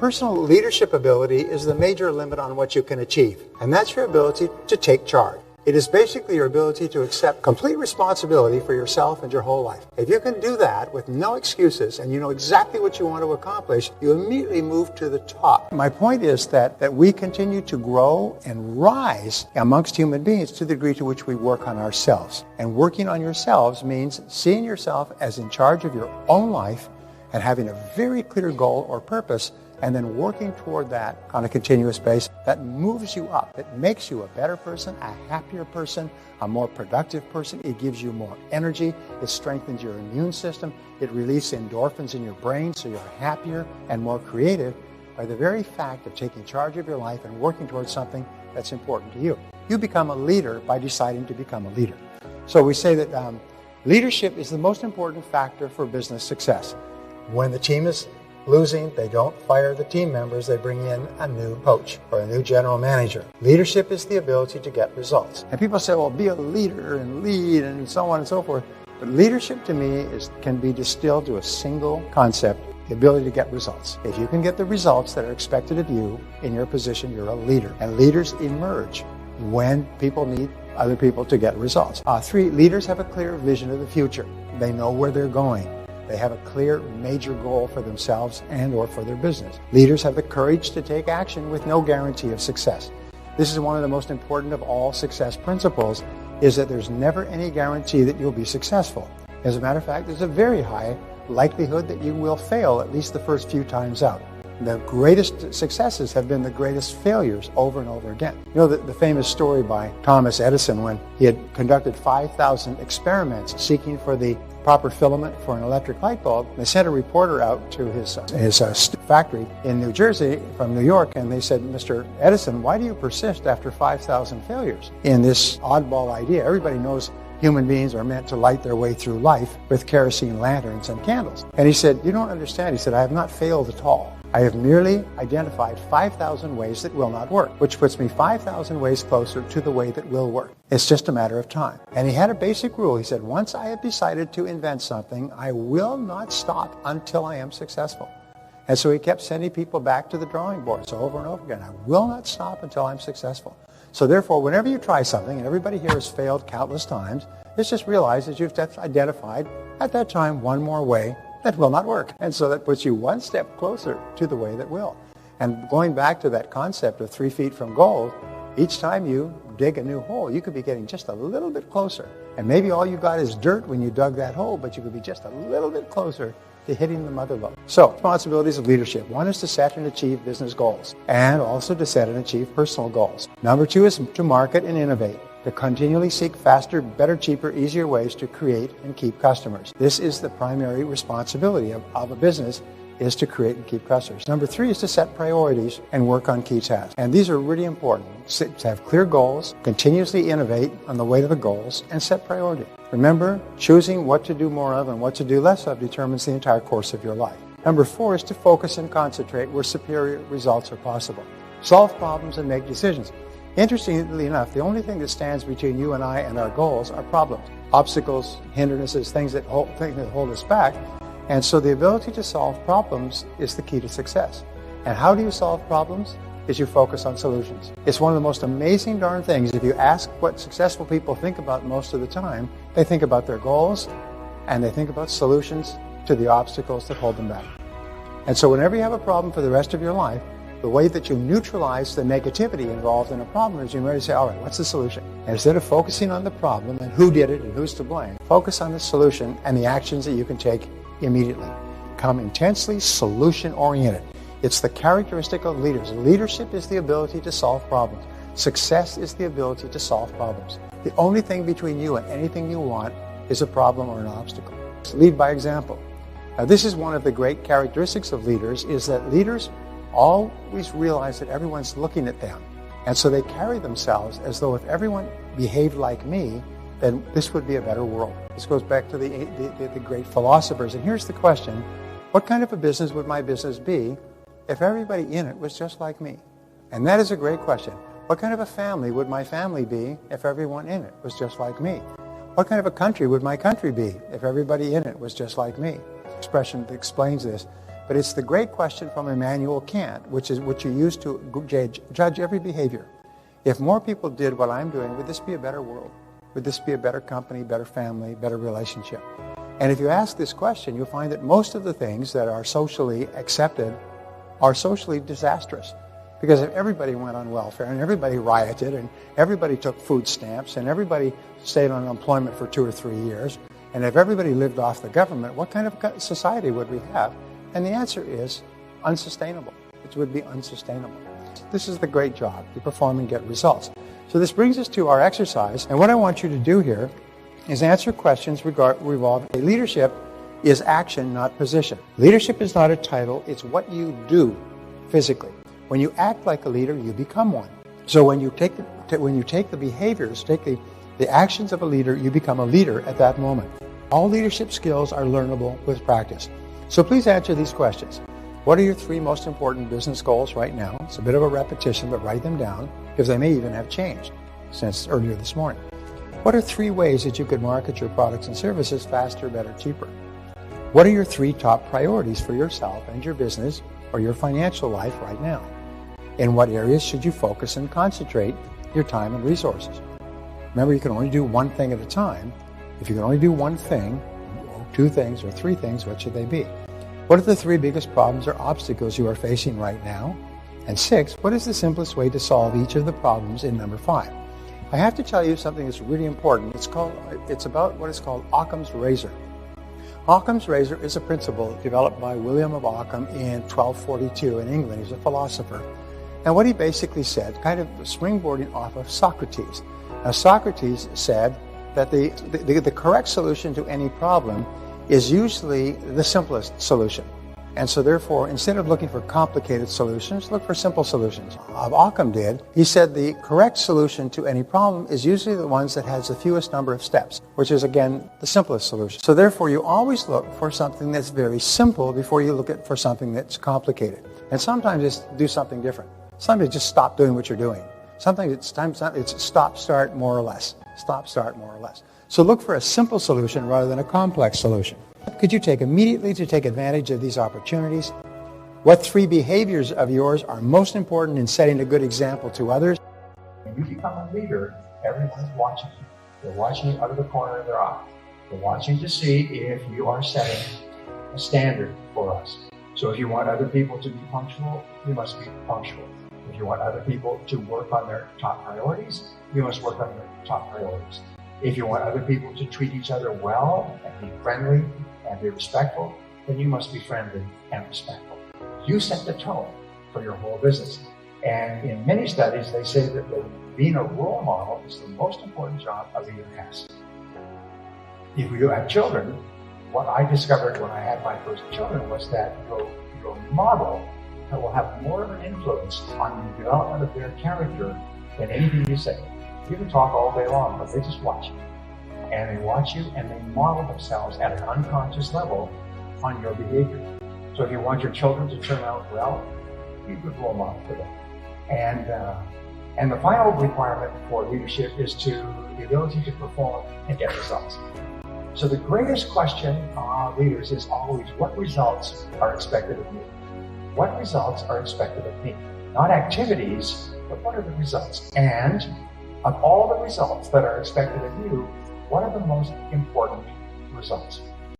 personal leadership ability is the major limit on what you can achieve, and that's your ability to take charge. It is basically your ability to accept complete responsibility for yourself and your whole life. If you can do that with no excuses and you know exactly what you want to accomplish, you immediately move to the top. My point is that we continue to grow and rise amongst human beings to the degree to which we work on ourselves. And working on yourselves means seeing yourself as in charge of your own life and having a very clear goal or purpose, and then working toward that on a continuous basis. That moves you up. It makes you a better person, a happier person, a more productive person. It gives you more energy. It strengthens your immune system. It releases endorphins in your brain so you're happier and more creative by the very fact of taking charge of your life and working towards something that's important to you. You become a leader by deciding to become a leader. So we say that leadership is the most important factor for business success. When the team is losing, they don't fire the team members, they bring in a new coach or a new general manager. Leadership is the ability to get results. And people say, well, be a leader and lead and so on and so forth. But leadership to me can be distilled to a single concept, the ability to get results. If you can get the results that are expected of you in your position, you're a leader. And leaders emerge when people need other people to get results. 3, leaders have a clear vision of the future. They know where they're going. They have a clear major goal for themselves and or for their business. Leaders have the courage to take action with no guarantee of success. This is one of the most important of all success principles, is that there's never any guarantee that you'll be successful. As a matter of fact, there's a very high likelihood that you will fail at least the first few times out. The greatest successes have been the greatest failures over and over again. You know the famous story by Thomas Edison when he had conducted 5,000 experiments seeking for the proper filament for an electric light bulb. They sent a reporter out to his factory in New Jersey from New York, and they said, Mr. Edison, why do you persist after 5,000 failures in this oddball idea? Everybody knows human beings are meant to light their way through life with kerosene lanterns and candles. And he said, you don't understand. He said, I have not failed at all. I have merely identified 5,000 ways that will not work, which puts me 5,000 ways closer to the way that will work. It's just a matter of time. And he had a basic rule. He said, once I have decided to invent something, I will not stop until I am successful. And so he kept sending people back to the drawing boards over and over again. I will not stop until I'm successful. So therefore, whenever you try something, and everybody here has failed countless times, it's just realize that you've identified at that time one more way that will not work. And so that puts you one step closer to the way that will. And going back to that concept of 3 feet from gold, each time you dig a new hole, you could be getting just a little bit closer. And maybe all you got is dirt when you dug that hole, but you could be just a little bit closer to hitting the mother lode. So, responsibilities of leadership. 1 is to set and achieve business goals, and also to set and achieve personal goals. Number 2 is to market and innovate, to continually seek faster, better, cheaper, easier ways to create and keep customers. This is the primary responsibility of a business, is to create and keep customers. Number 3 is to set priorities and work on key tasks. And these are really important. To have clear goals, continuously innovate on the way to the goals, and set priority. Remember, choosing what to do more of and what to do less of determines the entire course of your life. Number 4 is to focus and concentrate where superior results are possible. Solve problems and make decisions. Interestingly enough, the only thing that stands between you and I and our goals are problems, obstacles, hindrances, things that hold us back. And so the ability to solve problems is the key to success. And how do you solve problems? Is you focus on solutions. It's one of the most amazing darn things. If you ask what successful people think about most of the time, they think about their goals and they think about solutions to the obstacles that hold them back. And so whenever you have a problem for the rest of your life, the way that you neutralize the negativity involved in a problem is you merely say, all right, what's the solution? And instead of focusing on the problem and who did it and who's to blame, focus on the solution and the actions that you can take immediately. Become intensely solution-oriented. It's the characteristic of leaders. Leadership is the ability to solve problems. Success is the ability to solve problems. The only thing between you and anything you want is a problem or an obstacle. Lead by example. Now, this is one of the great characteristics of leaders, is that leaders always realize that everyone's looking at them. And so they carry themselves as though if everyone behaved like me, then this would be a better world. This goes back to the great philosophers. And here's the question: what kind of a business would my business be if everybody in it was just like me? And that is a great question. What kind of a family would my family be if everyone in it was just like me? What kind of a country would my country be if everybody in it was just like me? Expression that explains this But it's the great question from Immanuel Kant, which is what you use to judge every behavior. If more people did what I'm doing, would this be a better world? Would this be a better company, better family, better relationship? And if you ask this question, you'll find that most of the things that are socially accepted are socially disastrous. Because if everybody went on welfare and everybody rioted and everybody took food stamps and everybody stayed on unemployment for 2 or 3 years, and if everybody lived off the government, what kind of society would we have? And the answer is unsustainable. It would be unsustainable. This is the great job, to perform and get results. So this brings us to our exercise, and what I want you to do here is answer questions revolving. Leadership is action, not position. Leadership is not a title, it's what you do physically. When you act like a leader, you become one. So when you take the behaviors, take the actions of a leader, you become a leader at that moment. All leadership skills are learnable with practice. So please answer these questions. What are your 3 most important business goals right now? It's a bit of a repetition, but write them down, because they may even have changed since earlier this morning. What are 3 ways that you could market your products and services faster, better, cheaper? What are your 3 top priorities for yourself and your business or your financial life right now? In what areas should you focus and concentrate your time and resources? Remember, you can only do one thing at a time. If you can only do one thing, or 2 things, or 3 things, what should they be? What are the 3 biggest problems or obstacles you are facing right now? And 6, what is the simplest way to solve each of the problems in number 5? I have to tell you something that's really important. It's about what is called Occam's razor. Occam's razor is a principle developed by William of Ockham in 1242 in England. He's a philosopher. And what he basically said, kind of springboarding off of Socrates. Now, Socrates said that the correct solution to any problem is usually the simplest solution. And so therefore, instead of looking for complicated solutions, look for simple solutions. Occam did. He said the correct solution to any problem is usually the ones that has the fewest number of steps, which is, again, the simplest solution. So therefore, you always look for something that's very simple before you look for something that's complicated. And sometimes it's do something different. Sometimes just stop doing what you're doing. Sometimes it's stop, start, more or less. Stop, start, more or less. So look for a simple solution rather than a complex solution. Could you take immediately to take advantage of these opportunities? What 3 behaviors of yours are most important in setting a good example to others? When you become a leader, everyone's watching you. They're watching you out of the corner of their eye. They're watching to see if you are setting a standard for us. So if you want other people to be punctual, you must be punctual. If you want other people to work on their top priorities, you must work on their top priorities. If you want other people to treat each other well and be friendly and be respectful, then you must be friendly and respectful. You set the tone for your whole business. And in many studies, they say that being a role model is the most important job a leader has. If you have children, what I discovered when I had my first children was that your model will have more of an influence on the development of their character than anything you say. You can talk all day long, but they just watch you. And they watch you and they model themselves at an unconscious level on your behavior. So if you want your children to turn out well, be a good role model for them. And the final requirement for leadership is the ability to perform and get results. So the greatest question of leaders is always, what results are expected of me? What results are expected of me? Not activities, but what are the results? And of all the results that are expected of you, what are the most important results?